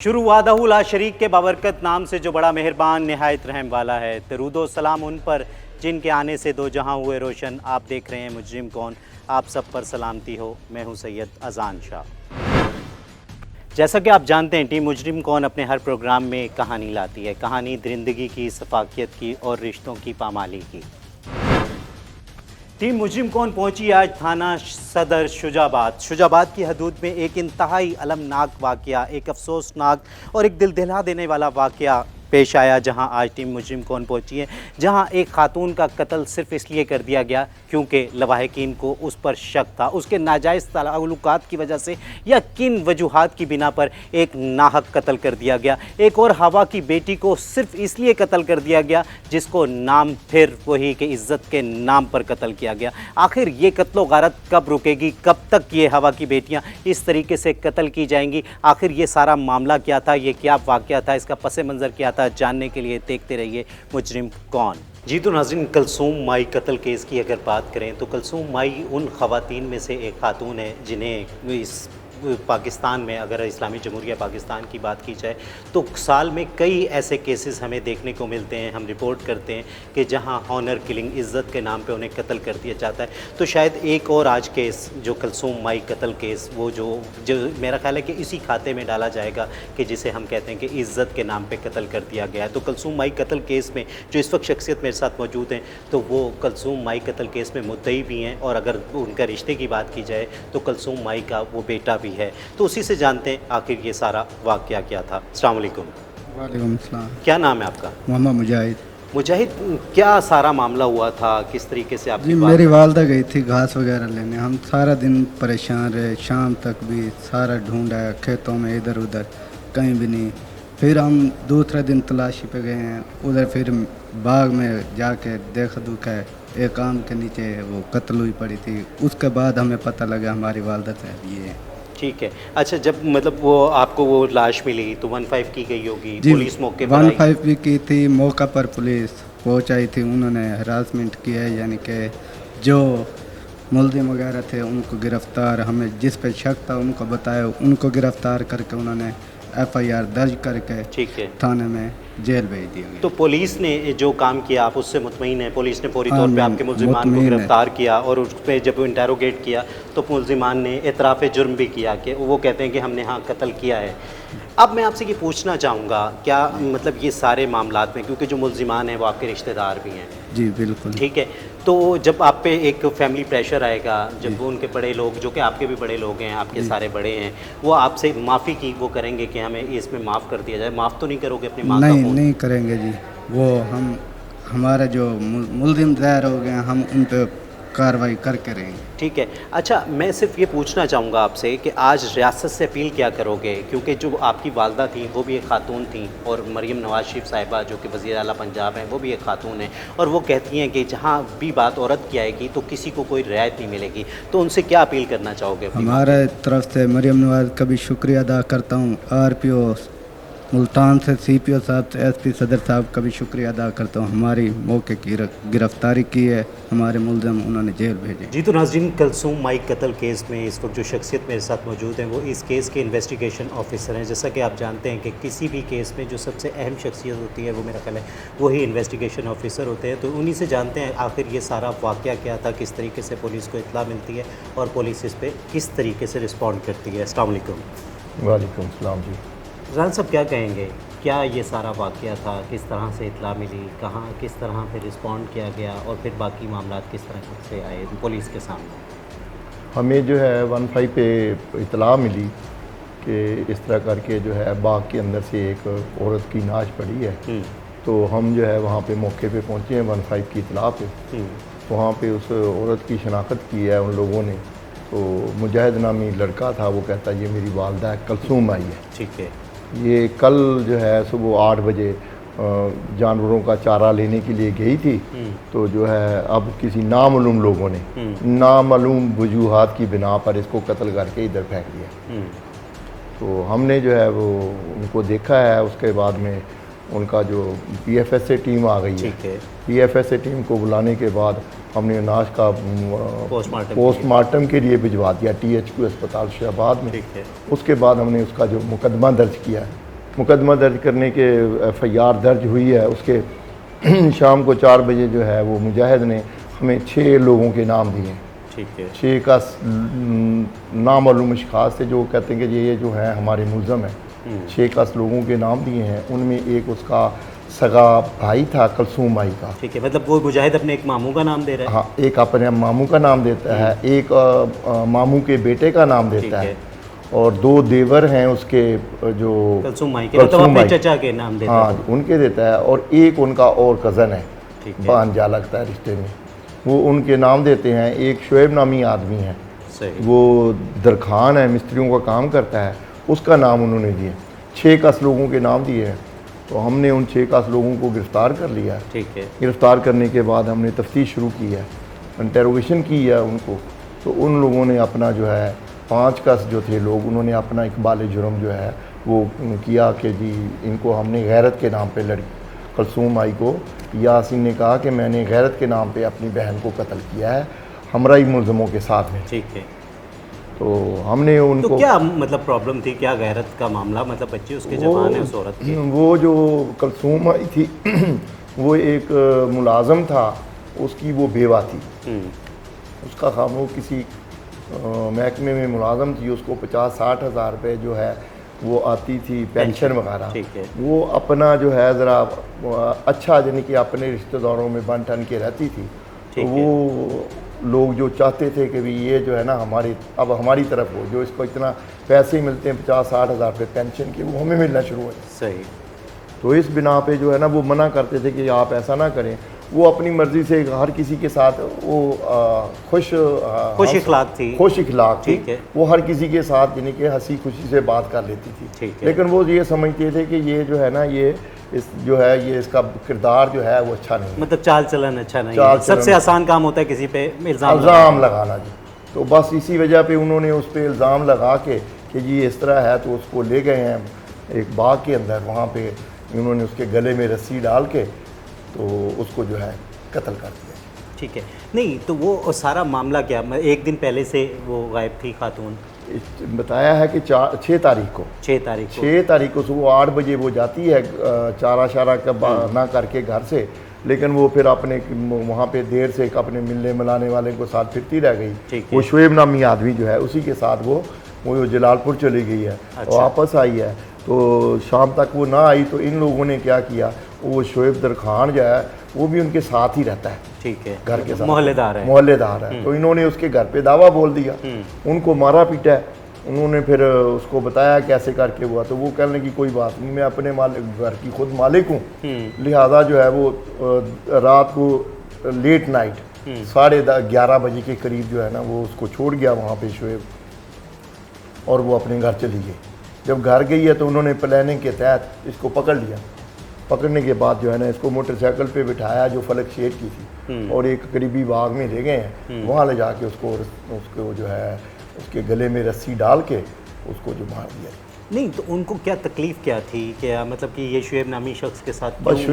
شروع وحدہ لا شریک کے بابرکت نام سے جو بڑا مہربان نہایت رحم والا ہے، درود و سلام ان پر جن کے آنے سے دو جہاں ہوئے روشن۔ آپ دیکھ رہے ہیں مجرم کون، آپ سب پر سلامتی ہو۔ میں ہوں سید اذان شاہ۔ جیسا کہ آپ جانتے ہیں، ٹیم مجرم کون اپنے ہر پروگرام میں کہانی لاتی ہے، کہانی درندگی کی، شفافیت کی اور رشتوں کی پامالی کی۔ ٹیم مجرم کون پہنچی آج تھانہ صدر شجاع آباد کی حدود میں ایک انتہائی المناک واقعہ، ایک افسوسناک اور ایک دل دہلا دینے والا واقعہ پیش آیا، جہاں آج ٹیم مجرم کون پہنچی ہے، جہاں ایک خاتون کا قتل صرف اس لیے کر دیا گیا کیونکہ لواحقین کو اس پر شک تھا، اس کے ناجائز تعلقات کی وجہ سے یا کن وجوہات کی بنا پر ایک ناحق قتل کر دیا گیا۔ ایک اور ہوا کی بیٹی کو صرف اس لیے قتل کر دیا گیا جس کو نام پھر وہی کہ عزت کے نام پر قتل کیا گیا۔ آخر یہ قتل و غارت کب رکے گی؟ کب تک یہ ہوا کی بیٹیاں اس طریقے سے قتل کی جائیں گی؟ آخر یہ سارا معاملہ کیا تھا؟ یہ کیا واقعہ تھا؟ اس کا پس منظر کیا تھا؟ جاننے کے لیے دیکھتے رہیے مجرم کون۔ جی تو ناظرین، کلثوم مائی قتل کیس کی اگر بات کریں تو کلثوم مائی ان خواتین میں سے ایک خاتون ہے جنہیں اس پاکستان میں، اگر اسلامی جمہوریہ پاکستان کی بات کی جائے تو سال میں کئی ایسے کیسز ہمیں دیکھنے کو ملتے ہیں، ہم رپورٹ کرتے ہیں کہ جہاں ہانر کلنگ، عزت کے نام پہ انہیں قتل کر دیا جاتا ہے۔ تو شاید ایک اور آج کیس جو کلثوم مائی قتل کیس، وہ جو میرا خیال ہے کہ اسی کھاتے میں ڈالا جائے گا کہ جسے ہم کہتے ہیں کہ عزت کے نام پہ قتل کر دیا گیا ہے۔ تو کلثوم مائی قتل کیس میں جو اس وقت شخصیت میرے ساتھ موجود ہیں تو وہ کلثوم مائی قتل کیس میں مدعی بھی ہیں، اور اگر ان کا رشتے کی بات کی جائے تو کلثوم مائی کا وہ بیٹا بھی ہے۔ تو اسی سے جانتے ہیں آخر یہ سارا واقعہ کیا تھا۔ السلام علیکم۔ وعلیکم السلام۔ کیا نام ہے آپ کا؟ محمد مجاہد۔ مجاہد، کیا سارا معاملہ ہوا تھا؟ کس طریقے سے آپ کی بات؟ میری والدہ گئی تھی گھاس وغیرہ لینے، ہم سارا دن پریشان رہے، شام تک بھی سارا ڈھونڈا ہے کھیتوں میں، ادھر ادھر کہیں بھی نہیں۔ پھر ہم دوسرے دن تلاشی پہ گئے ہیں ادھر، پھر باغ میں جا کے دیکھ دکھا ہے ایک آم کے نیچے وہ قتل ہوئی پڑی تھی۔ اس کے بعد ہمیں پتہ لگا ہماری والدہ صاحب یہ ہے۔ ٹھیک ہے، اچھا، جب مطلب وہ آپ کو وہ لاش ملی تو 15 کی گئی ہوگی، جی پولیس موقع پر آئی؟ 15 بھی کی تھی، موقع پر پولیس پہنچ آئی تھی، انہوں نے ہراسمنٹ کیا ہے، یعنی کہ جو ملزم وغیرہ تھے ان کو گرفتار، ہمیں جس پہ شک تھا ان کو بتایا، ان کو گرفتار کر کے انہوں نے FIR درج کر کے ٹھیک ہے، تھانے میں جیل بھیج دیا گیا۔ تو پولیس نے جو کام کیا آپ اس سے مطمئن ہیں؟ پولیس نے فوری طور پہ آپ کے ملزمان کو گرفتار کیا اور اس پہ جب انٹیروگیٹ کیا تو ملزمان نے اعتراف جرم بھی کیا کہ وہ کہتے ہیں کہ ہم نے ہاں قتل کیا ہے۔ اب میں آپ سے یہ پوچھنا چاہوں گا، کیا مطلب یہ سارے معاملات میں، کیونکہ جو ملزمان ہیں وہ آپ کے رشتہ دار بھی ہیں؟ جی بالکل۔ ٹھیک ہے، تو جب آپ پہ ایک فیملی پریشر آئے گا، جب وہ ان کے بڑے لوگ جو کہ آپ کے بھی بڑے لوگ ہیں، آپ کے سارے بڑے ہیں، وہ آپ سے معافی کی وہ کریں گے کہ ہمیں اس میں معاف کر دیا جائے، معاف تو نہیں کرو گے اپنی ماں کا خون؟ نہیں کریں گے جی، وہ ہمارا جو ملزم ظاہر ہو گئے ہم ان پہ کارروائی کر کے رہیں گے۔ ٹھیک ہے، اچھا، میں صرف یہ پوچھنا چاہوں گا آپ سے کہ آج ریاست سے اپیل کیا کرو گے؟ کیونکہ جو آپ کی والدہ تھیں وہ بھی ایک خاتون تھیں، اور مریم نواز شریف صاحبہ جو کہ وزیر اعلیٰ پنجاب ہیں وہ بھی ایک خاتون ہیں، اور وہ کہتی ہیں کہ جہاں بھی بات عورت کی آئے گی تو کسی کو کوئی رعایت نہیں ملے گی، تو ان سے کیا اپیل کرنا چاہو گے؟ ہمارے طرف سے مریم نواز کا بھی شکریہ ادا کرتا ہوں، RPO ملتان سے CPO صاحب سے SP صدر صاحب کا بھی شکریہ ادا کرتا ہوں، ہماری موقع کی گرفتاری کی ہے، ہمارے ملزم انہوں نے جیل بھیجے۔ جی تو ناظرین، کلثوم مائی قتل کیس میں اس وقت جو شخصیت میرے ساتھ موجود ہیں وہ اس کیس کے انویسٹیگیشن آفیسر ہیں۔ جیسا کہ آپ جانتے ہیں کہ کسی بھی کیس میں جو سب سے اہم شخصیت ہوتی ہے وہ میرا خیال ہے وہی انویسٹیگیشن آفیسر ہوتے ہیں، تو انہی سے جانتے ہیں آخر یہ سارا واقعہ کیا تھا، کس طریقے سے پولیس کو اطلاع ملتی ہے اور پولیس اس پہ کس طریقے سے رسپونڈ کرتی ہے۔ السلام علیکم۔ وعلیکم السلام جی۔ رحان صاحب، کیا کہیں گے؟ کیا یہ سارا واقعہ تھا؟ کس طرح سے اطلاع ملی؟ کہاں کس طرح پھر رسپونڈ کیا گیا؟ اور پھر باقی معاملات کس طرح سے آئے پولیس کے سامنے؟ ہمیں جو ہے 15 پہ اطلاع ملی کہ اس طرح کر کے جو ہے باغ کے اندر سے ایک عورت کی نعش پڑی ہے، تو ہم جو ہے وہاں پہ موقع پہ پہنچے ہیں 15 کی اطلاع پہ۔ وہاں پہ اس عورت کی شناخت کی ہے ان لوگوں نے، تو مجاہد نامی لڑکا تھا، وہ کہتا ہے یہ میری والدہ ہے، کلثوم آئی ہے۔ ٹھیک ہے، یہ کل جو ہے صبح 8 بجے جانوروں کا چارہ لینے کے لیے گئی تھی، تو جو ہے اب کسی نامعلوم لوگوں نے نامعلوم وجوہات کی بنا پر اس کو قتل کر کے ادھر پھینک دیا۔ تو ہم نے جو ہے وہ ان کو دیکھا ہے، اس کے بعد میں ان کا جو PFSA ٹیم آ گئی ہے، PFSA ٹیم کو بلانے کے بعد ہم نے نعش کا پوسٹ مارٹم کے لیے بھجوا دیا THQ اسپتال شجاع آباد میں۔ اس کے بعد ہم نے اس کا جو مقدمہ درج کیا ہے مقدمہ درج کرنے کے FIR درج ہوئی ہے، اس کے شام کو 4 بجے جو ہے وہ مجاہد نے ہمیں 6 لوگوں کے نام دیے ہیں. ٹھیک ہے. 6 کا نامعلوم اشخاص تھے جو کہتے ہیں کہ یہ جو ہیں ہمارے ملزم ہیں. 6 کا لوگوں کے نام دیے ہیں. ان میں ایک اس کا سگا بھائی تھا کلثوم مائی کا. ٹھیک ہے، مطلب وہ مجاہد اپنے ایک ماموں کا نام دے رہا ہے. ہاں، ایک اپنے ماموں کا نام دیتا ہے، ایک ماموں کے بیٹے کا نام دیتا ہے، اور 2 دیور ہیں اس کے جو کلثوم مائی کے، مطلب اپنے چچا کے نام دیتا ہے. ہاں ان کے دیتا ہے، اور ایک ان کا اور کزن ہے، ٹھیک ہے. بھانجا لگتا ہے رشتے میں، وہ ان کے نام دیتے ہیں. ایک شعیب نامی آدمی ہے، صحیح. وہ درخان ہے، مستریوں کا کام کرتا ہے، اس کا نام انہوں نے دیا. 6 کس لوگوں کے نام دیے ہیں. تو ہم نے ان 6 کس لوگوں کو گرفتار کر لیا. ٹھیک ہے. گرفتار کرنے کے بعد ہم نے تفتیش شروع کی ہے، انٹروگیشن کی ہے ان کو. تو ان لوگوں نے اپنا جو ہے 5 کس جو تھے لوگ، انہوں نے اپنا اقبال جرم جو ہے وہ کیا کہ جی ان کو ہم نے غیرت کے نام پہ کلثوم آئی کو یاسین نے کہا کہ میں نے غیرت کے نام پہ اپنی بہن کو قتل کیا ہے ہمراہی ملزموں کے ساتھ میں. ٹھیک ہے. تو ہم نے ان تو کو کیا مطلب پرابلم تھی، کیا غیرت کا معاملہ، مطلب بچے اس کے جوان ہیں اس عورت کے؟ وہ جو کلثوم آئی تھی وہ ایک ملازم تھا، اس کی وہ بیوہ تھی. اس کا خام وہ کسی محکمے میں ملازم تھی، اس کو 50-60 ہزار روپے جو ہے وہ آتی تھی پینشن وغیرہ. ٹھیک ہے. وہ اپنا جو ہے ذرا اچھا یعنی کہ اپنے رشتہ داروں میں بن ٹھن کے رہتی تھی. تو وہ لوگ جو چاہتے تھے کہ بھی یہ جو ہے نا ہماری طرف ہو، جو اس کو اتنا پیسے ملتے ہیں 50-60 ہزار روپے پینشن کے، وہ ہمیں ملنا شروع ہوئے. صحیح. تو اس بنا پہ جو ہے نا وہ منع کرتے تھے کہ آپ ایسا نہ کریں. وہ اپنی مرضی سے ہر کسی کے ساتھ وہ خوش اخلاق تھی. خوش اخلاق تھی. ٹھیک ہے. وہ ہر کسی کے ساتھ یعنی کہ ہنسی خوشی سے بات کر لیتی تھی. ٹھیک ہے. لیکن وہ یہ سمجھتے تھے کہ یہ جو ہے نا یہ اس کا کردار جو ہے وہ اچھا نہیں، مطلب چال چلن اچھا نہیں ہے. سب سے آسان کام ہوتا ہے کسی پہ الزام لگانا. جی تو بس اسی وجہ پہ انہوں نے اس پہ الزام لگا کے کہ جی اس طرح ہے، تو اس کو لے گئے ہیں ایک باغ کے اندر. وہاں پہ انہوں نے اس کے گلے میں رسی ڈال کے تو اس کو جو ہے قتل کر دیا. ٹھیک ہے. نہیں تو وہ سارا معاملہ کیا، ایک دن پہلے سے وہ غائب تھی خاتون؟ بتایا ہے کہ 6 تاریخ کو صبح 8 بجے وہ جاتی ہے چارہ شارہ نہ کر کے گھر سے، لیکن وہ پھر اپنے وہاں پہ دیر سے اپنے ملنے ملانے والے کو ساتھ پھرتی رہ گئی. وہ شعیب نامی آدمی جو ہے اسی کے ساتھ وہ جلال پور چلی گئی ہے. واپس آئی ہے تو شام تک وہ نہ آئی. تو ان لوگوں نے کیا کیا، وہ شعیب درخان جو ہے وہ بھی ان کے ساتھ ہی رہتا ہے. ٹھیک ہے. گھر کے ساتھ محلے دار ہے. تو انہوں نے اس کے گھر پہ دعویٰ بول دیا، ان کو مارا پیٹا ہے. انہوں نے پھر اس کو بتایا کیسے کر کے ہوا. تو وہ کہنے کی کوئی بات نہیں، میں اپنے گھر کی خود مالک ہوں، لہذا جو ہے وہ رات کو لیٹ نائٹ 11:30 بجے کے قریب جو ہے نا وہ اس کو چھوڑ گیا وہاں پہ شعیب، اور وہ اپنے گھر چلی گئی. جب گھر گئی ہے تو انہوں نے پلاننگ کے تحت اس کو پکڑ لیا. پکڑنے کے بعد جو ہے نا اس کو موٹر سائیکل پہ بٹھایا جو فلک شیٹ کی تھی، اور ایک قریبی باغ میں لے گئے ہیں. وہاں لے جا کے اس کو جو ہے اس کے گلے میں رسی ڈال کے اس کو جو مار دیا. نہیں تو ان کو کیا تکلیف کیا تھی، کیا مطلب کہ یہ شعیب نامی شخص کے ساتھ بس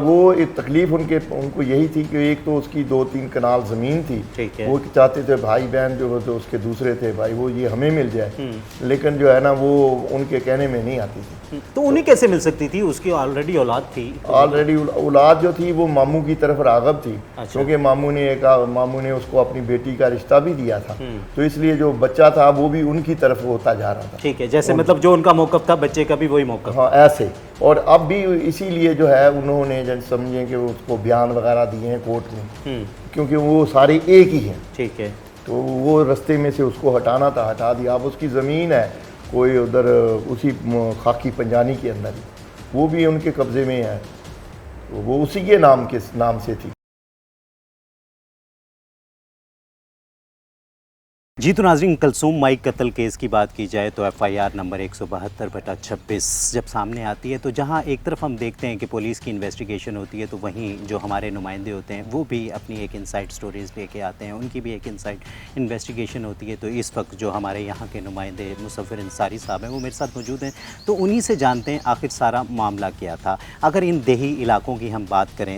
وہ ایک تکلیف ان کو یہی تھی کہ ایک تو اس کی 2-3 کنال زمین تھی. وہ چاہتے تھے بھائی بہن جو اس کے دوسرے تھے بھائی وہ یہ ہمیں مل جائے، لیکن جو ہے نا وہ ان کے کہنے میں نہیں آتی تھی. تو انہیں کیسے مل سکتی تھی؟ اس کی آلریڈی اولاد تھی. آلریڈی اولاد جو تھی وہ ماموں کی طرف راغب تھی، کیونکہ ماموں نے اس کو اپنی بیٹی کا رشتہ بھی دیا تھا. تو اس لیے جو بچہ تھا وہ بھی ان کی طرف ہوتا جا رہا تھا. ٹھیک ہے. جیسے مطلب جو ان کا موقف تھا بچے کا بھی وہی موقف. ہاں ایسے. اور اب بھی اسی لیے جو ہے انہوں نے سمجھیں کہ اس کو بیان وغیرہ دیے ہیں کورٹ میں، کیونکہ وہ سارے ایک ہی ہیں. ٹھیک ہے. تو وہ رستے میں سے اس کو ہٹانا تھا، ہٹا دیا. اب اس کی زمین ہے کوئی ادھر اسی خاکی پنجانی کے اندر ہی، وہ بھی ان کے قبضے میں ہے، وہ اسی کے نام سے تھی. جی تو ناظرین، کلثوم مائی قتل کیس کی بات کی جائے تو FIR نمبر 172/26 جب سامنے آتی ہے تو جہاں ایک طرف ہم دیکھتے ہیں کہ پولیس کی انویسٹیگیشن ہوتی ہے، تو وہیں جو ہمارے نمائندے ہوتے ہیں وہ بھی اپنی ایک انسائٹ سٹوریز لے کے آتے ہیں، ان کی بھی ایک انسائٹ انویسٹیگیشن ہوتی ہے. تو اس وقت جو ہمارے یہاں کے نمائندے مصور انصاری صاحب ہیں وہ میرے ساتھ موجود ہیں، تو انہی سے جانتے ہیں آخر سارا معاملہ کیا تھا. اگر ان دیہی علاقوں کی ہم بات کریں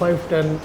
5:10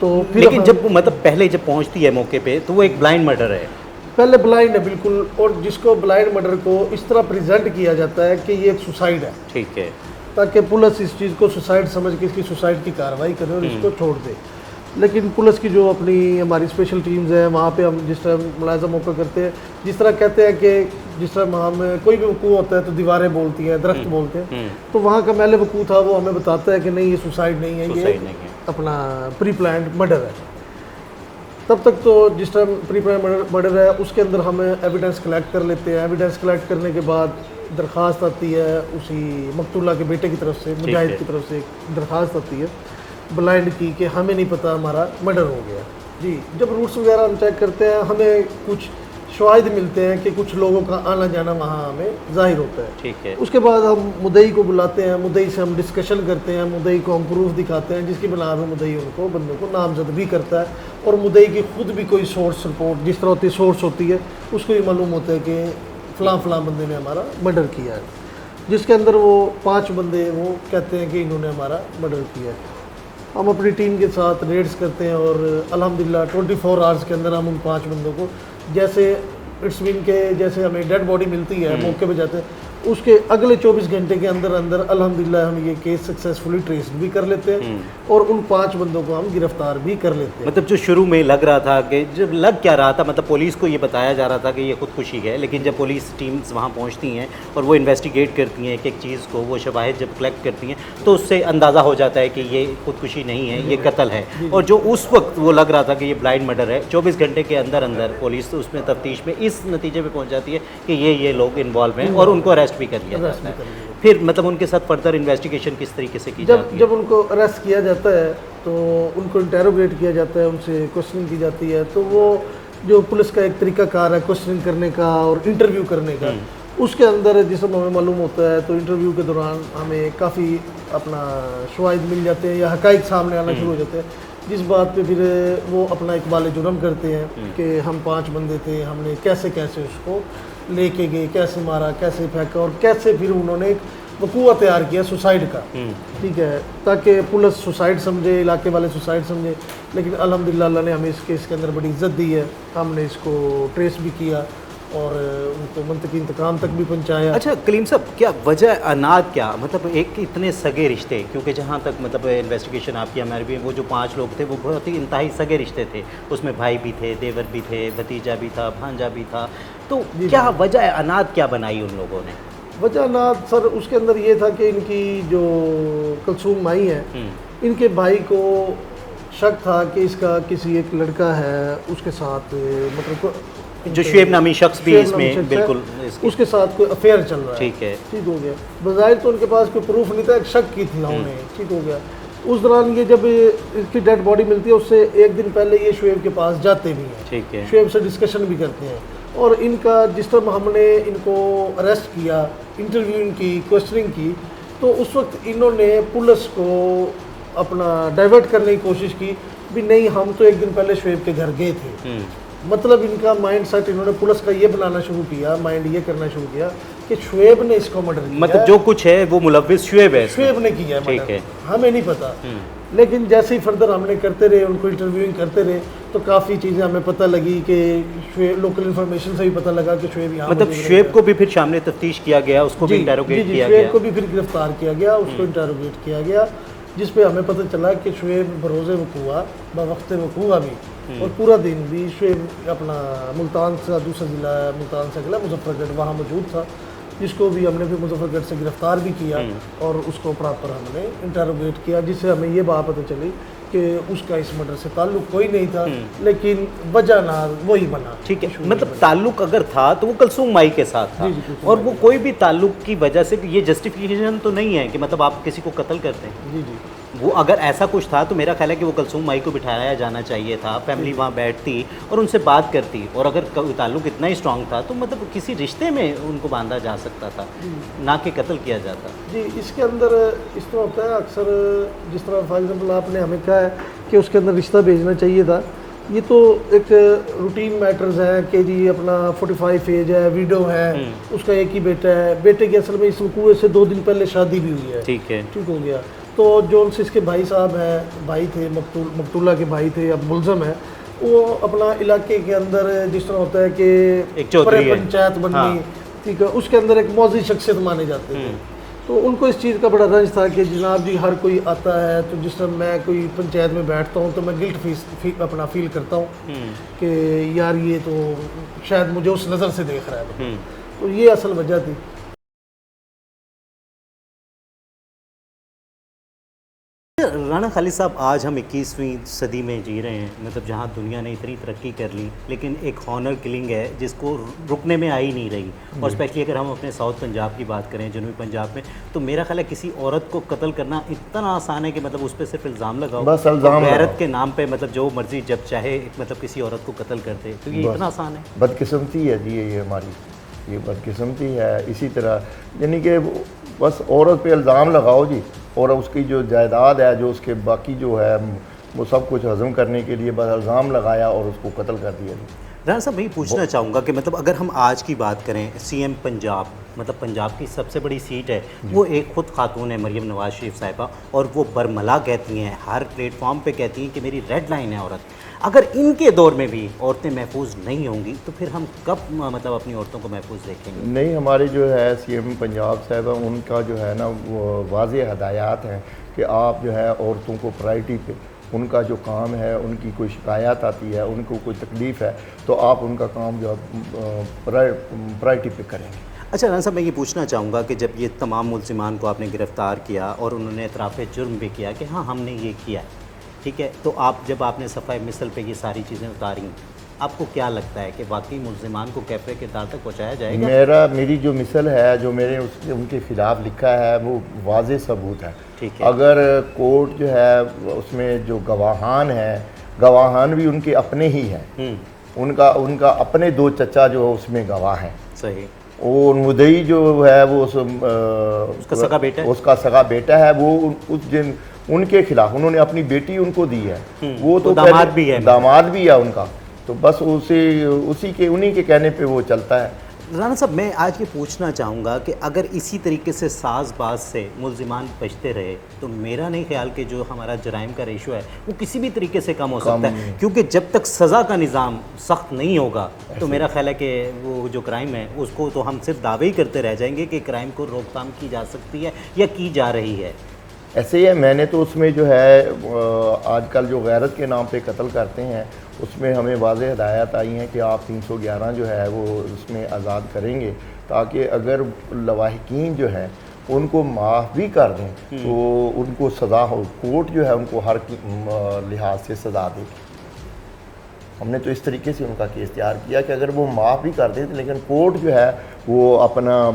تو پھر لیکن جب مطلب پہلے جب پہنچتی ہے موقع پہ تو وہ ایک بلائنڈ مرڈر ہے. پہلے بلائنڈ ہے بالکل, اور جس کو بلائنڈ مرڈر کو اس طرح پریزنٹ کیا جاتا ہے کہ یہ ایک سوسائڈ ہے, ٹھیک ہے, تاکہ پولیس اس چیز کو سوسائڈ سمجھ کے اس کی سوسائڈ کی کارروائی کرے اور اس کو چھوڑ دے. لیکن پولیس کی جو اپنی ہماری اسپیشل ٹیمز ہیں وہاں پہ ہم جس طرح ملاحظہ موقع کرتے ہیں, جس طرح کہتے ہیں کہ جس طرح ہم کوئی بھی وقوع ہوتا ہے تو دیواریں بولتی ہیں, درخت بولتے ہیں, تو وہاں کا محل وقوع تھا وہ ہمیں بتاتا ہے کہ نہیں یہ سوسائڈ نہیں ہے, یہ اپنا پری پلانڈ مرڈر ہے. تب تک تو جس طرح پری پلانڈ مرڈر ہے اس کے اندر ہم ایویڈنس کلیکٹ کر لیتے ہیں. ایویڈنس کلیکٹ کرنے کے بعد درخواست آتی ہے اسی مقتولہ کے بیٹے کی طرف سے, مجاہد کی طرف سے ایک درخواست آتی ہے بلائنڈ کی کہ ہمیں نہیں پتہ ہمارا مرڈر ہو گیا. جی, جب روٹس وغیرہ ہم چیک کرتے ہیں ہمیں کچھ شواہد ملتے ہیں کہ کچھ لوگوں کا آنا جانا وہاں ہمیں ظاہر ہوتا ہے. ٹھیک ہے, اس کے بعد ہم مدعی کو بلاتے ہیں, مدعی سے ہم ڈسکشن کرتے ہیں, مدعی کو ہم پروف دکھاتے ہیں جس کی بنا پہ مدعی ان کو بندوں کو نامزد بھی کرتا ہے, اور مدعی کی خود بھی کوئی سورس رپورٹ جس طرح ہوتی ہے سورس ہوتی ہے اس کو یہ معلوم ہوتا ہے کہ فلاں فلاں بندے نے ہمارا مرڈر کیا ہے, جس کے اندر وہ 5 بندے وہ کہتے ہیں کہ انہوں نے ہمارا مرڈر کیا ہے. ہم اپنی ٹیم کے ساتھ ریڈز کرتے ہیں اور الحمدللہ 24 آورس کے اندر ہم ان 5 بندوں کو, جیسے اٹس مین کے جیسے ہمیں ڈیڈ باڈی ملتی ہے موقع پہ جاتے ہیں اس کے اگلے 24 گھنٹے کے اندر الحمدللہ ہم یہ کیس سکسیزفلی ٹریس بھی کر لیتے ہیں اور ان 5 بندوں کو ہم گرفتار بھی کر لیتے ہیں. مطلب جو شروع میں لگ رہا تھا کہ جب لگ کیا رہا تھا, مطلب پولیس کو یہ بتایا جا رہا تھا کہ یہ خودکشی ہے, لیکن جب پولیس ٹیمز وہاں پہنچتی ہیں اور وہ انویسٹیگیٹ کرتی ہیں ایک ایک چیز کو, وہ شواہد جب کلیکٹ کرتی ہیں تو اس سے اندازہ ہو جاتا ہے کہ یہ خودکشی نہیں ہے, یہ قتل ہے. اور جو اس وقت وہ لگ رہا تھا کہ یہ بلائنڈ مرڈر ہے, 24 گھنٹے کے اندر اندر پولیس اس میں تفتیش میں اس نتیجے پہ پہنچ جاتی ہے کہ یہ لوگ انوالو ہیں اور ان کو اریسٹ بھی کر لیا جاتا ہے. پھر مطلب ان کے ساتھ فردر انویسٹیگیشن کس طریقے سے کی جاتی ہے؟ جب ان کو اریسٹ کیا جاتا ہے تو ان کو انٹیروگیٹ کیا جاتا ہے, ان سے کوشچننگ کی جاتی ہے, تو وہ جو پولیس کا ایک طریقہ کار ہے کوشچننگ کرنے کا اور انٹرویو کرنے کا, اس کے اندر جس میں ہمیں معلوم ہوتا ہے تو انٹرویو کے دوران ہمیں کافی اپنا شواہد مل جاتے ہیں یا حقائق سامنے آنا شروع ہو جاتے ہیں, جس بات پہ پھر وہ اپنا اقبال جرم کرتے ہیں کہ ہم 5 بندے تھے, ہم نے کیسے اس کو لے کے گئے, کیسے مارا, کیسے پھینکا, اور کیسے پھر انہوں نے ایک وقوع تیار کیا سوسائڈ کا. ٹھیک ہے, تاکہ پولیس سوسائڈ سمجھے, علاقے والے سوسائڈ سمجھے, لیکن الحمدللہ اللہ نے ہمیں اس کیس کے اندر بڑی عزت دی ہے. ہم نے اس کو ٹریس بھی کیا اور ان کو منطقی انتقام تک بھی پہنچایا. اچھا کلیم صاحب, کیا وجہ اناد کیا, مطلب ایک اتنے سگے رشتے, کیونکہ جہاں تک مطلب انویسٹیگیشن آپ کی ہمارے بھی, وہ جو 5 لوگ تھے وہ بہت ہی انتہائی سگے رشتے تھے, اس میں بھائی بھی تھے, دیور بھی تھے, بھتیجا بھی تھا, بھانجا بھی تھا, تو کیا وجہ اناد کیا بنائی ان لوگوں نے؟ وجہ اناد سر اس کے اندر یہ تھا کہ ان کی جو کلثوم مائی ہے, ان کے بھائی کو شک تھا کہ اس کا کسی ایک لڑکا ہے اس کے ساتھ, مطلب جو شعیب نامی شخص بھی اس میں بالکل اس کے ساتھ کوئی افیئر چل رہا ہے. ٹھیک ہے, ٹھیک ہو گیا. بظاہر تو ان کے پاس کوئی پروف نہیں تھا, ایک شک کی تھی انہیں. ٹھیک ہو گیا. اس دوران یہ جب اس کی ڈیڈ باڈی ملتی ہے اس سے 1 دن پہلے یہ شعیب کے پاس جاتے بھی ہیں. ٹھیک ہے, شعیب سے ڈسکشن بھی کرتے ہیں, اور ان کا جس طرح ہم نے ان کو اریسٹ کیا, انٹرویو کی, کوشچننگ کی, تو اس وقت انہوں نے پولیس کو اپنا ڈائیورٹ کرنے کی کوشش کی بھی نہیں, ہم تو 1 دن پہلے شعیب کے گھر گئے تھے. مطلب ان کا مائنڈ سیٹ انہوں نے پولیس کا یہ بنانا شروع کیا, مائنڈ یہ کرنا شروع کیا کہ شعیب نے اس کو مرڈر کیا, مطلب جو کچھ ہے وہ ملوث شعیب ہے, شعیب نے کیا ہے. ٹھیک ہے, ہمیں نہیں پتا. لیکن جیسے ہی فردر ہم نے کرتے رہے, ان کو انٹرویوئنگ کرتے رہے, تو کافی چیزیں ہمیں پتہ لگی کہ لوکل انفارمیشن سے بھی پتہ لگا کہ شعیب یہاں, مطلب شعیب کو بھی پھر شامل تفتیش کیا گیا, اس کو بھی انٹروگیٹ کیا گیا, شعیب کو بھی پھر گرفتار کیا گیا, اس کو انٹروگیٹ کیا گیا, جس پہ ہمیں پتہ چلا کہ شعیب بروز وقوع بوقت وقوع بھی اور پورا دن بھی شعیب اپنا ملتان سے دوسرا ضلع ہے, ملتان سے اگلا مظفر گڑھ, وہاں موجود تھا, جس کو بھی ہم نے پھر مظفر گڑھ سے گرفتار بھی کیا اور اس کو پراپر ہم نے انٹروگیٹ کیا, جس سے ہمیں یہ بات پتہ چلی کہ اس کا اس مرڈر سے تعلق کوئی نہیں تھا, لیکن وجہ نہ وہی بنا. ٹھیک ہے, مطلب تعلق اگر تھا تو وہ کلثوم مائی کے ساتھ تھا, اور وہ کوئی بھی تعلق کی وجہ سے یہ جسٹیفیکیشن تو نہیں ہے کہ مطلب آپ کسی کو قتل کرتے ہیں. جی جی, وہ اگر ایسا کچھ تھا تو میرا خیال ہے کہ وہ کلثوم مائی کو بٹھایا جانا چاہیے تھا, فیملی وہاں بیٹھتی اور ان سے بات کرتی, اور اگر تعلق اتنا ہی اسٹرانگ تھا تو مطلب کسی رشتے میں ان کو باندھا جا سکتا تھا, نہ کہ قتل کیا جاتا. جی, اس کے اندر اس طرح ہوتا ہے اکثر, جس طرح فار ایگزامپل آپ نے ہمیں کہا ہے کہ اس کے اندر رشتہ بھیجنا چاہیے تھا, یہ تو ایک روٹین میٹرز ہیں کہ جی اپنا 45 ایج ہے, ویڈو ہے, اس کا ایک ہی بیٹا ہے, بیٹے کی اصل میں اس وقوع سے 2 دن پہلے شادی بھی ہوئی ہے. ٹھیک ہے, ٹھیک ہو گیا. تو جو ان سے اس کے بھائی صاحب ہیں, بھائی تھے, مقتولہ کے بھائی تھے, اب ملزم ہیں, وہ اپنا علاقے کے اندر جس طرح ہوتا ہے کہ ایک چودھری ہے, پنچایت بننی, ٹھیک ہے, اس کے اندر ایک معزز شخصیت مانے جاتے تھے. تو ان کو اس چیز کا بڑا رنج تھا کہ جناب جی ہر کوئی آتا ہے تو جس طرح میں کوئی پنچایت میں بیٹھتا ہوں تو میں گلٹ اپنا فیل کرتا ہوں کہ یار یہ تو شاید مجھے اس نظر سے دیکھ رہا ہے. تو یہ اصل وجہ تھی. رانا خالد صاحب, آج ہم 21ویں صدی میں جی رہے ہیں, مطلب جہاں دنیا نے اتنی ترقی کر لی, لیکن ایک ہانر کلنگ ہے جس کو رکنے میں آ ہی نہیں رہی. اور اسپیشلی اگر ہم اپنے ساؤتھ پنجاب کی بات کریں, جنوبی پنجاب میں, تو میرا خیال ہے کسی عورت کو قتل کرنا اتنا آسان ہے کہ مطلب اس پہ صرف الزام لگاؤ, بس الزام غیرت کے نام پہ مطلب جو مرضی جب چاہے مطلب کسی عورت کو قتل کرتے, تو یہ اتنا آسان ہے. بدقسمتی ہے جی یہ ہماری, یہ بدقسمتی ہے. اسی طرح یعنی کہ بس عورت پہ الزام لگاؤ جی, اور اس کی جو جائیداد ہے, جو اس کے باقی جو ہے وہ سب کچھ ہضم کرنے کے لیے بس الزام لگایا اور اس کو قتل کر دیا جی. رانا صاحب, میں پوچھنا چاہوں گا کہ مطلب اگر ہم آج کی بات کریں, سی ایم پنجاب, مطلب پنجاب کی سب سے بڑی سیٹ ہے, وہ ایک خود خاتون ہے مریم نواز شریف صاحبہ, اور وہ برملا کہتی ہیں, ہر پلیٹ فارم پہ کہتی ہیں کہ میری ریڈ لائن ہے عورت. اگر ان کے دور میں بھی عورتیں محفوظ نہیں ہوں گی تو پھر ہم کب مطلب اپنی عورتوں کو محفوظ دیکھیں گے؟ نہیں, ہمارے جو ہے سی ایم پنجاب صاحبہ, ان کا جو ہے نا وہ واضح ہدایات ہیں کہ آپ جو ہے عورتوں کو پرائرٹی پہ, ان کا جو کام ہے, ان کی کوئی شکایات آتی ہے, ان کو کوئی تکلیف ہے, تو آپ ان کا کام جو ہے پرائرٹی پہ کریں گے. اچھا رانا صاحب, میں یہ پوچھنا چاہوں گا کہ جب یہ تمام ملزمان کو آپ نے گرفتار کیا اور انہوں نے اعتراف جرم بھی کیا کہ ہاں ہم نے یہ کیا, ٹھیک ہے, تو جب آپ نے صفحہ مثل پہ یہ ساری چیزیں اتاری, آپ کو کیا لگتا ہے کہ واقعی ملزمان کو کیفے کے دار تک پہنچایا جائے گا؟ میری جو مثل ہے, جو میں نے ان کے خلاف لکھا ہے, وہ واضح ثبوت ہے. ٹھیک ہے. اگر کورٹ جو ہے اس میں جو گواہان ہیں, گواہان بھی ان کے اپنے ہی ہیں, ان کا اپنے 2 چچا جو اس میں گواہ ہیں. صحیح. اور مدعی جو ہے وہ اس کا سگا بیٹا ہے, اس کا سگا بیٹا ہے, وہ ان کے خلاف انہوں نے اپنی بیٹی ان کو دی ہے, وہ تو داماد بھی ہے, داماد بھی ہے ان کا, تو بس انہی کے کہنے پہ وہ چلتا ہے. رانا صاحب, میں آج یہ پوچھنا چاہوں گا کہ اگر اسی طریقے سے ساز باز سے ملزمان بچتے رہے تو میرا نہیں خیال کہ جو ہمارا جرائم کا ریشو ہے وہ کسی بھی طریقے سے کم ہو سکتا ہے, کیونکہ جب تک سزا کا نظام سخت نہیں ہوگا تو میرا خیال ہے کہ وہ جو کرائم ہے اس کو تو ہم صرف دعوے ہی کرتے رہ جائیں گے کہ کرائم کو روک تھام کی جا سکتی ہے یا کی جا رہی ہے. ایسے ہی ہے, میں نے تو اس میں جو ہے آج کل جو غیرت کے نام پہ قتل کرتے ہیں, اس میں ہمیں واضح ہدایات آئی ہیں کہ آپ 311 جو ہے وہ اس میں آزاد کریں گے, تاکہ اگر لواحقین جو ہیں ان کو معاف بھی کر دیں تو ان کو سزا ہو, کورٹ جو ہے ان کو ہر لحاظ سے سزا دے. ہم نے تو اس طریقے سے ان کا کیس تیار کیا کہ اگر وہ معاف بھی کر دیں لیکن کورٹ جو ہے وہ اپنا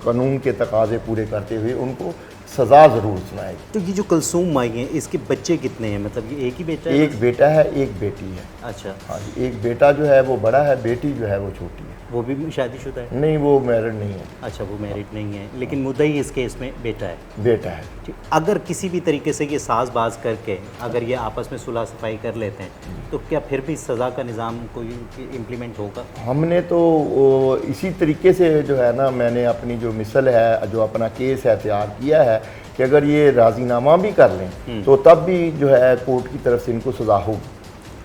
قانون کے تقاضے پورے کرتے ہوئے ان کو سزا ضرور سنائے گی. تو یہ جو کلثوم مائی ہیں, اس کے بچے کتنے ہیں, مطلب یہ ایک ہی بیٹا ہے؟ ایک بیٹا ہے, ایک بیٹی ہے. اچھا. ہاں جی, ایک بیٹا جو ہے وہ بڑا ہے, بیٹی جو ہے وہ چھوٹی ہے. وہ بھی شادی شدہ ہے؟ نہیں, وہ میرڈ نہیں ہے. اچھا, وہ میرڈ نہیں ہے, لیکن مدعی اس کیس میں بیٹا ہے. بیٹا ہے. اگر کسی بھی طریقے سے یہ ساز باز کر کے اگر یہ آپس میں صلح صفائی کر لیتے ہیں تو کیا پھر بھی سزا کا نظام کوئی امپلیمنٹ ہوگا؟ ہم نے تو اسی طریقے سے جو ہے نا, میں نے اپنی جو مثل ہے, جو اپنا کیس ہے تیار کیا ہے کہ اگر یہ راضی نامہ بھی کر لیں تو تب بھی جو ہے کورٹ کی طرف سے ان کو سزا ہوگی,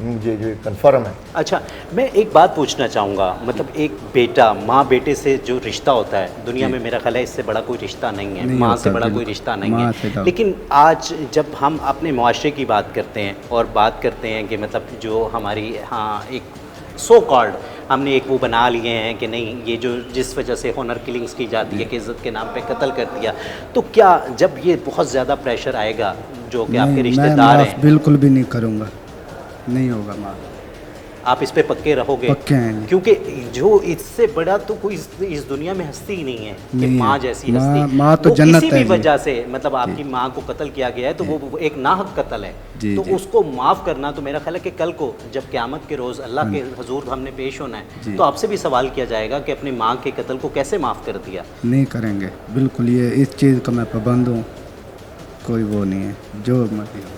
مجھے جو کنفرم ہے. اچھا, میں ایک بات پوچھنا چاہوں گا, مطلب ایک بیٹا ماں بیٹے سے جو رشتہ ہوتا ہے دنیا میں میرا خیال ہے اس سے بڑا کوئی رشتہ نہیں ہے, ماں سے بڑا کوئی رشتہ نہیں ہے. لیکن آج جب ہم اپنے معاشرے کی بات کرتے ہیں اور بات کرتے ہیں کہ مطلب جو ہماری ایک سو کالڈ ہم نے ایک وہ بنا لیے ہیں کہ نہیں, یہ جو جس وجہ سے ہونر کلنگز کی جاتی ہے کہ عزت کے نام پہ قتل کر دیا, تو کیا جب یہ بہت زیادہ پریشر آئے گا جو کہ آپ کے رشتہ دار ہیں؟ بالکل بھی نہیں کروں گا, نہیں ہوگا معاف. آپ اس پہ پکے رہو گے؟ پکے ہیں, کیونکہ جو اس سے بڑا تو کوئی اس دنیا میں ہستی ہی نہیں ہے کہ ماں جیسی ہستی. ماں تو جنت ہے. کسی بھی وجہ سے مطلب آپ کی ماں کو قتل کیا گیا ہے تو وہ ایک ناحق قتل ہے, تو اس کو معاف کرنا, تو میرا خیال ہے کہ کل کو جب قیامت کے روز اللہ کے حضور ہم نے پیش ہونا ہے تو آپ سے بھی سوال کیا جائے گا کہ اپنی ماں کے قتل کو کیسے معاف کر دیا. نہیں کریں گے بالکل, یہ اس چیز کا میں پابند ہوں, کوئی وہ نہیں ہے, جو مرضی ہو.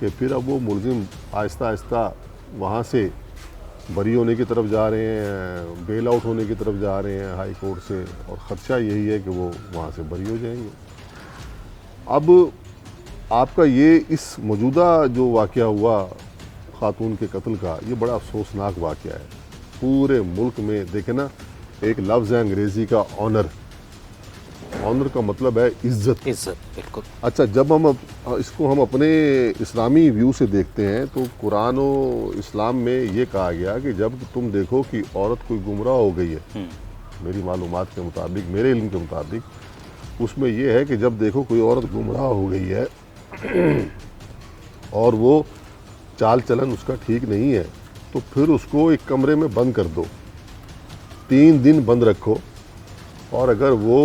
کہ پھر اب وہ ملزم آہستہ آہستہ وہاں سے بری ہونے کی طرف جا رہے ہیں، بیل آؤٹ ہونے کی طرف جا رہے ہیں ہائی کورٹ سے، اور خدشہ یہی ہے کہ وہ وہاں سے بری ہو جائیں گے۔ اب آپ کا یہ اس موجودہ جو واقعہ ہوا خاتون کے قتل کا، یہ بڑا افسوسناک واقعہ ہے پورے ملک میں۔ دیکھیں نا، ایک لفظ ہے انگریزی کا آنر، آنر کا مطلب ہے عزت۔ عزت، بالکل۔ اچھا، جب ہم اس کو ہم اپنے اسلامی ویو سے دیکھتے ہیں تو قرآن و اسلام میں یہ کہا گیا کہ جب تم دیکھو کہ عورت کوئی گمراہ ہو گئی ہے، میری معلومات کے مطابق، میرے علم کے مطابق اس میں یہ ہے کہ جب دیکھو کوئی عورت گمراہ ہو گئی ہے اور وہ چال چلن اس کا ٹھیک نہیں ہے، تو پھر اس کو ایک کمرے میں بند کر دو، 3 دن بند رکھو، اور اگر وہ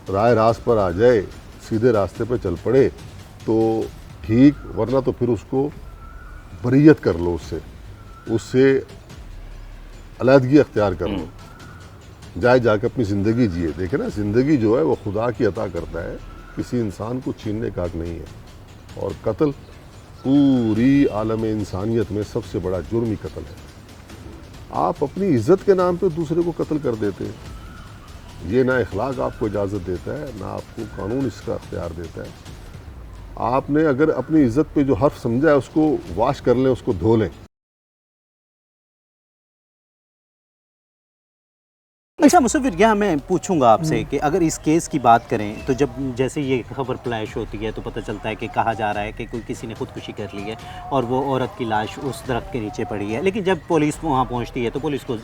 رائے راست پر آ جائے، سیدھے راستے پہ چل پڑے تو ٹھیک، ورنہ تو پھر اس کو بریت کر لو، اس سے علیحدگی اختیار کر لو، جا کے اپنی زندگی جیے۔ دیکھیں نا، زندگی جو ہے وہ خدا کی عطا کرتا ہے، کسی انسان کو چھیننے کا حق نہیں ہے، اور قتل پوری عالم انسانیت میں سب سے بڑا جرم ہی قتل ہے۔ آپ اپنی عزت کے نام پہ دوسرے کو قتل کر دیتے ہیں، یہ نہ اخلاق آپ کو اجازت دیتا ہے، نہ آپ کو قانون اس کا اختیار دیتا ہے۔ آپ نے اگر اپنی عزت پہ جو حرف سمجھا ہے اس کو واش کر لیں، اس کو دھو لیں۔ اچھا مصور، یہاں میں پوچھوں گا آپ سے کہ اگر اس کیس کی بات کریں تو جب جیسے یہ خبر فلیش ہوتی ہے تو پتہ چلتا ہے کہ کہا جا رہا ہے کہ کسی نے خودکشی کر لی ہے اور وہ عورت کی لاش اس درخت کے نیچے پڑی ہے، لیکن جب پولیس وہاں پہنچتی ہے تو پولیس کو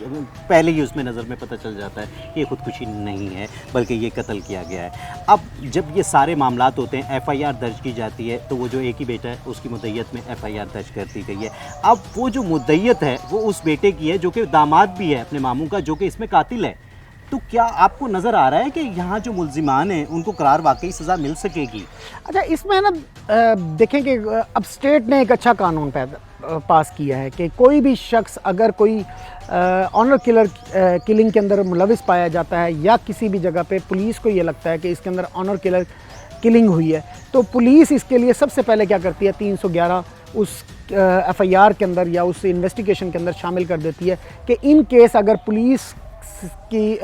پہلے ہی اس میں نظر میں پتہ چل جاتا ہے کہ یہ خودکشی نہیں ہے بلکہ یہ قتل کیا گیا ہے۔ اب جب یہ سارے معاملات ہوتے ہیں، ایف آئی آر درج کی جاتی ہے، تو وہ جو ایک ہی بیٹا ہے اس کی مدعیت میں ایف آئی آر درج کر دی گئی ہے۔ اب وہ جو مدعیت ہے وہ اس بیٹے کی ہے جو کہ داماد بھی ہے اپنے ماموں کا، جو کہ اس میں قاتل ہے، تو کیا آپ کو نظر آ رہا ہے کہ یہاں جو ملزمان ہیں ان کو قرار واقعی سزا مل سکے گی؟ اچھا، اس میں نا دیکھیں کہ اب اسٹیٹ نے ایک اچھا قانون پاس کیا ہے کہ کوئی بھی شخص اگر کوئی آنر کلنگ کے اندر ملوث پایا جاتا ہے، یا کسی بھی جگہ پہ پولیس کو یہ لگتا ہے کہ اس کے اندر آنر کلنگ ہوئی ہے، تو پولیس اس کے لیے سب سے پہلے کیا کرتی ہے، 311 اس ایف آئی آر کے اندر یا اس انویسٹیگیشن کے اندر شامل کر دیتی ہے کہ ان کیس اگر پولیس کی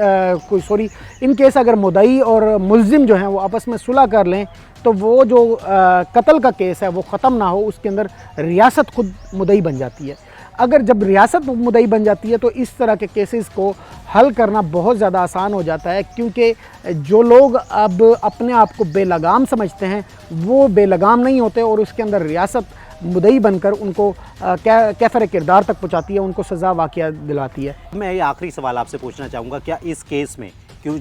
ان کیس اگر مدعی اور ملزم جو ہیں وہ آپس میں صلح کر لیں تو وہ جو قتل کا کیس ہے وہ ختم نہ ہو، اس کے اندر ریاست خود مدعی بن جاتی ہے۔ اگر جب ریاست مدعی بن جاتی ہے تو اس طرح کے کیسز کو حل کرنا بہت زیادہ آسان ہو جاتا ہے، کیونکہ جو لوگ اب اپنے آپ کو بے لگام سمجھتے ہیں وہ بے لگام نہیں ہوتے، اور اس کے اندر ریاست مدعی بن کر ان کو کیفر کردار تک پہنچاتی ہے، ان کو سزا واقعہ دلاتی ہے۔ میں یہ آخری سوال آپ سے پوچھنا چاہوں گا، کیا اس کیس میں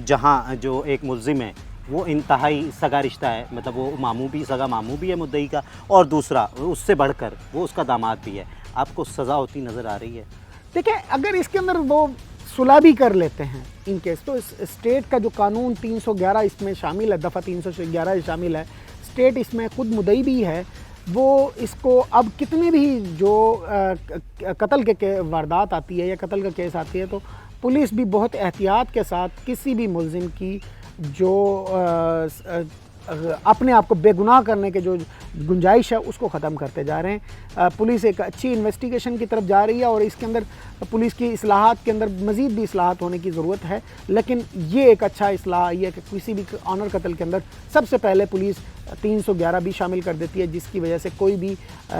جہاں جو ایک ملزم ہے وہ انتہائی سگا رشتہ ہے، مطلب وہ سگا ماموں بھی ہے مدعی کا، اور دوسرا اس سے بڑھ کر وہ اس کا داماد بھی ہے، آپ کو سزا ہوتی نظر آ رہی ہے؟ دیکھیں، اگر اس کے اندر وہ صلح بھی کر لیتے ہیں ان کیس، تو اس اسٹیٹ کا جو قانون 311 اس میں شامل ہے، دفعہ 311 شامل ہے، اسٹیٹ اس میں خود مدعی بھی ہے، وہ اس کو اب کتنے بھی جو قتل کے واردات آتی ہے یا قتل کا کیس آتی ہے تو پولیس بھی بہت احتیاط کے ساتھ کسی بھی ملزم کی جو اپنے آپ کو بے گناہ کرنے کے جو گنجائش ہے اس کو ختم کرتے جا رہے ہیں۔ پولیس ایک اچھی انویسٹیگیشن کی طرف جا رہی ہے، اور اس کے اندر پولیس کی اصلاحات کے اندر مزید بھی اصلاحات ہونے کی ضرورت ہے، لیکن یہ ایک اچھا اصلاح آئی ہے کہ کسی بھی آنر قتل کے اندر سب سے پہلے پولیس 311 بھی شامل کر دیتی ہے، جس کی وجہ سے کوئی بھی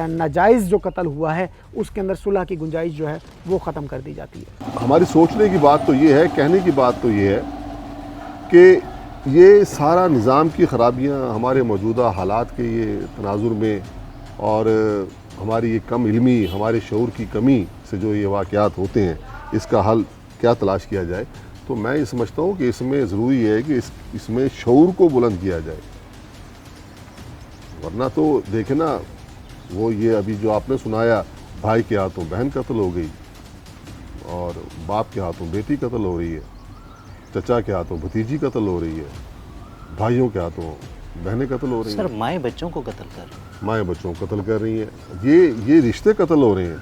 ناجائز جو قتل ہوا ہے اس کے اندر صلح کی گنجائش جو ہے وہ ختم کر دی جاتی ہے۔ ہماری سوچنے کی بات تو یہ ہے، کہنے کی بات تو یہ ہے کہ یہ سارا نظام کی خرابیاں ہمارے موجودہ حالات کے یہ تناظر میں، اور ہماری یہ کم علمی، ہمارے شعور کی کمی سے جو یہ واقعات ہوتے ہیں، اس کا حل کیا تلاش کیا جائے، تو میں یہ سمجھتا ہوں کہ اس میں ضروری ہے کہ اس میں شعور کو بلند کیا جائے، ورنہ تو دیکھیں نا، وہ یہ ابھی جو آپ نے سنایا، بھائی کے ہاتھوں بہن قتل ہو گئی، اور باپ کے ہاتھوں بیٹی قتل ہو رہی ہے، چچا کے ہاتھوں بھتیجی قتل ہو رہی ہے، بھائیوں کے ہاتھوں بہنیں قتل ہو رہی ہیں، سر مائیں بچوں کو قتل کر مائیں بچوں کو قتل کر رہی ہیں، یہ رشتے قتل ہو رہے ہیں۔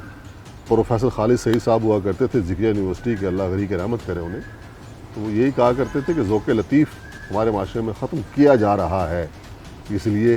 پروفیسر خالد سعید صاحب ہوا کرتے تھے ذکریہ یونیورسٹی کے، اللہ غنی کی رحمت کرے انہیں، تو وہ یہی کہا کرتے تھے کہ ذوق لطیف ہمارے معاشرے میں ختم کیا جا رہا ہے، اس لیے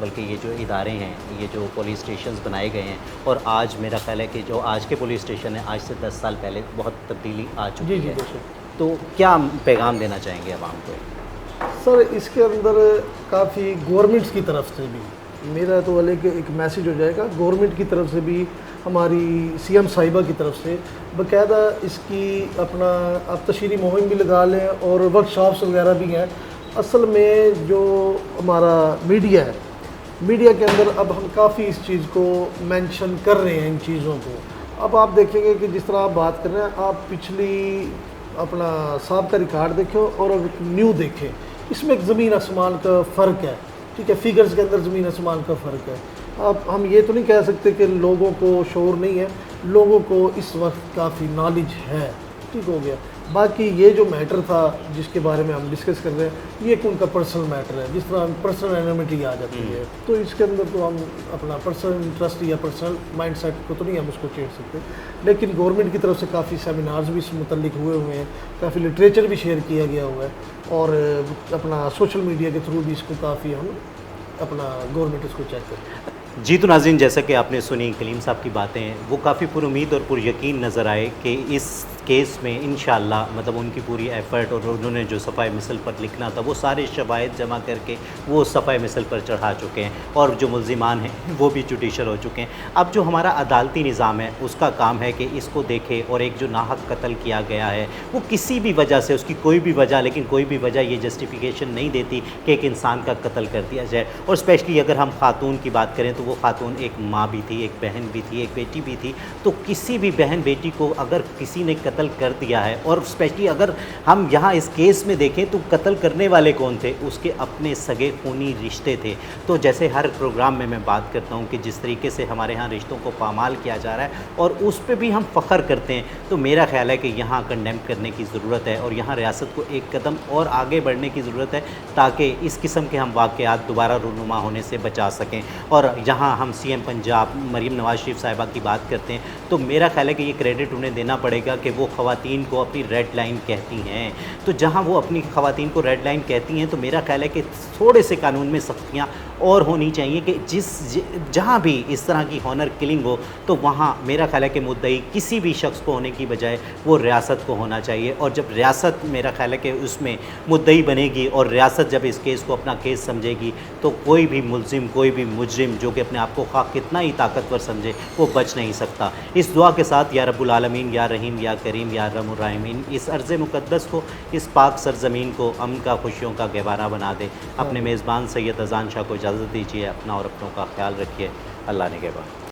بلکہ یہ جو ادارے ہیں، یہ جو پولیس اسٹیشنز بنائے گئے ہیں، اور آج میرا خیال ہے کہ جو آج کے پولیس اسٹیشن ہیں آج سے 10 سال پہلے بہت تبدیلی آ چکی جی ہے، بے شک۔ تو کیا پیغام دینا چاہیں گے عوام کو؟ سر اس کے اندر کافی گورنمنٹس کی طرف سے بھی میرا تو والے کہ ایک میسیج ہو جائے گا، گورنمنٹ کی طرف سے بھی، ہماری سی ایم صاحبہ کی طرف سے باقاعدہ اس کی اپنا آپ تشہیری مہم بھی لگا لیں، اور ورک شاپس وغیرہ بھی ہیں۔ اصل میں جو ہمارا میڈیا ہے، میڈیا کے اندر اب ہم کافی اس چیز کو مینشن کر رہے ہیں ان چیزوں کو۔ اب آپ دیکھیں گے کہ جس طرح آپ بات کر رہے ہیں، آپ پچھلی اپنا سابقہ ریکارڈ دیکھیں اور اب نیو دیکھیں، اس میں ایک زمین آسمان کا فرق ہے، ٹھیک ہے، فیگرز کے اندر زمین آسمان کا فرق ہے۔ اب ہم یہ تو نہیں کہہ سکتے کہ لوگوں کو شعور نہیں ہے، لوگوں کو اس وقت کافی نالج ہے، ٹھیک ہو گیا۔ باقی یہ جو میٹر تھا جس کے بارے میں ہم ڈسکس کر رہے ہیں، یہ ان کا پرسنل میٹر ہے، جس طرح پرسنل اینیمٹی آ جاتی ہے، تو اس کے اندر تو ہم اپنا پرسنل انٹرسٹ یا پرسنل مائنڈ سیٹ کو تو نہیں ہم اس کو چھیڑ سکتے۔ لیکن گورنمنٹ کی طرف سے کافی سیمینارز بھی اس متعلق ہوئے ہیں، کافی لٹریچر بھی شیئر کیا گیا ہوا ہے، اور اپنا سوشل میڈیا کے تھرو بھی اس کو کافی ہم اپنا گورنمنٹ اس کو چیک کرتے ہیں۔ جی تو ناظرین، جیسا کہ آپ نے سنی کلیم صاحب کی باتیں، وہ کافی پر امید اور پر یقین نظر آئے کہ اس کیس میں انشاءاللہ مطلب ان کی پوری ایفرٹ، اور انہوں نے جو صفحہ مثل پر لکھنا تھا وہ سارے شواہد جمع کر کے وہ صفحہ مثل پر چڑھا چکے ہیں، اور جو ملزمان ہیں وہ بھی جوڈیشل ہو چکے ہیں۔ اب جو ہمارا عدالتی نظام ہے اس کا کام ہے کہ اس کو دیکھے، اور ایک جو ناحق قتل کیا گیا ہے وہ کسی بھی وجہ سے، اس کی کوئی بھی وجہ، لیکن کوئی بھی وجہ یہ جسٹیفیکیشن نہیں دیتی کہ ایک انسان کا قتل کر دیا جائے۔ اور اسپیشلی اگر ہم خاتون کی بات کریں تو وہ خاتون ایک ماں بھی تھی، ایک بہن بھی تھی، ایک بیٹی بھی تھی، تو کسی بھی بہن بیٹی کو اگر کسی نے قتل کر دیا ہے، اور اسپیشلی اگر ہم یہاں اس کیس میں دیکھیں تو قتل کرنے والے کون تھے؟ اس کے اپنے سگے خونی رشتے تھے۔ تو جیسے ہر پروگرام میں بات کرتا ہوں کہ جس طریقے سے ہمارے ہاں رشتوں کو پامال کیا جا رہا ہے اور اس پہ بھی ہم فخر کرتے ہیں، تو میرا خیال ہے کہ یہاں کنڈیم کرنے کی ضرورت ہے، اور یہاں ریاست کو ایک قدم اور آگے بڑھنے کی ضرورت ہے تاکہ اس قسم کے ہم واقعات دوبارہ رونما ہونے سے بچا سکیں۔ اور یہاں ہم سی ایم پنجاب مریم نواز شریف صاحبہ کی بات کرتے ہیں تو میرا خیال ہے کہ یہ کریڈٹ انہیں دینا پڑے گا کہ وہ خواتین کو اپنی ریڈ لائن کہتی ہیں۔ تو جہاں وہ اپنی خواتین کو ریڈ لائن کہتی ہیں تو میرا خیال ہے کہ تھوڑے سے قانون میں سختیاں اور ہونی چاہیے کہ جہاں بھی اس طرح کی ہانر کلنگ ہو تو وہاں میرا خیال ہے کہ مدعی کسی بھی شخص کو ہونے کی بجائے وہ ریاست کو ہونا چاہیے، اور جب ریاست میرا خیال ہے کہ اس میں مدعی بنے گی اور ریاست جب اس کیس کو اپنا کیس سمجھے گی تو کوئی بھی ملزم، کوئی بھی مجرم جو کہ اپنے آپ کو خواہ کتنا ہی طاقتور سمجھے وہ بچ نہیں سکتا۔ اس دعا کے ساتھ یا رب العالمین، یا رحیم، یا کریم، یا ارحم الراحمین اس ارض مقدس کو، اس پاک سرزمین کو امن کا، خوشیوں کا گہوارہ بنا دے۔ اپنے میزبان سید اذان شاہ کو اجازت دیجیے، اپنا اور اپنوں کا خیال رکھیے۔ اللہ نگہبان۔